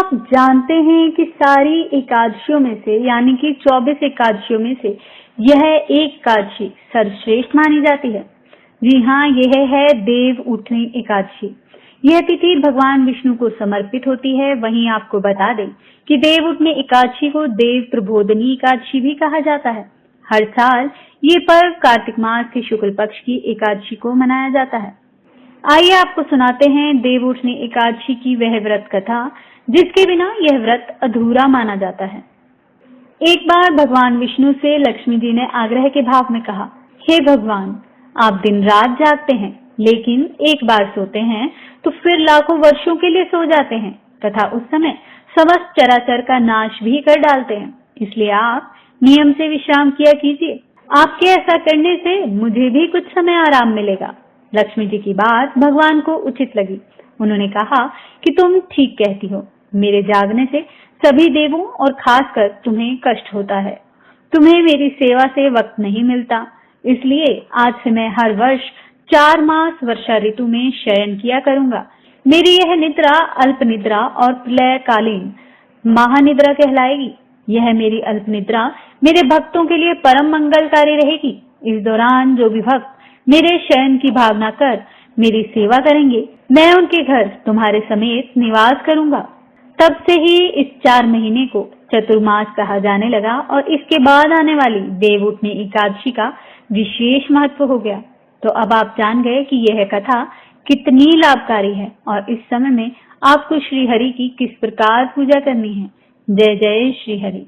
आप जानते हैं कि सारी एकादशियों में से यानी कि 24 एकादशियों में से यह एक एकादशी सर्वश्रेष्ठ मानी जाती है। जी हाँ, यह है देव उठनी एकादशी। यह तिथि भगवान विष्णु को समर्पित होती है। वहीं आपको बता दें कि देव उठनी एकादशी को देव प्रबोधनी एकादशी भी कहा जाता है। हर साल ये पर्व कार्तिक मास के शुक्ल पक्ष की एकादशी को मनाया जाता है। आइए आपको सुनाते हैं देव उठनी एकादशी की वह व्रत कथा जिसके बिना यह व्रत अधूरा माना जाता है। एक बार भगवान विष्णु से लक्ष्मी जी ने आग्रह के भाव में कहा, हे भगवान, आप दिन रात जागते हैं लेकिन एक बार सोते हैं तो फिर लाखों वर्षों के लिए सो जाते हैं तथा उस समय समस्त चराचर का नाश भी कर डालते हैं। इसलिए आप नियम से विश्राम किया कीजिए। आपके ऐसा करने से मुझे भी कुछ समय आराम मिलेगा। लक्ष्मी जी की बात भगवान को उचित लगी। उन्होंने कहा कि तुम ठीक कहती हो। मेरे जागने से सभी देवों और खासकर तुम्हें कष्ट होता है। तुम्हें मेरी सेवा से वक्त नहीं मिलता, इसलिए आज से मैं हर वर्ष 4 मास वर्षा ऋतु में शयन किया करूंगा। मेरी यह निद्रा अल्प निद्रा और प्रलयकालीन महानिद्रा कहलाएगी। यह मेरी अल्प निद्रा मेरे भक्तों के लिए परम मंगलकारी रहेगी। इस दौरान जो भी भक्त मेरे शयन की भावना कर मेरी सेवा करेंगे, मैं उनके घर तुम्हारे समेत निवास करूंगा। तब से ही इस 4 महीने को चतुर्मास कहा जाने लगा और इसके बाद आने वाली देव उठनी एकादशी का विशेष महत्व हो गया। तो अब आप जान गए कि यह कथा कितनी लाभकारी है और इस समय में आपको श्री हरि की किस प्रकार पूजा करनी है। जय जय श्री हरि।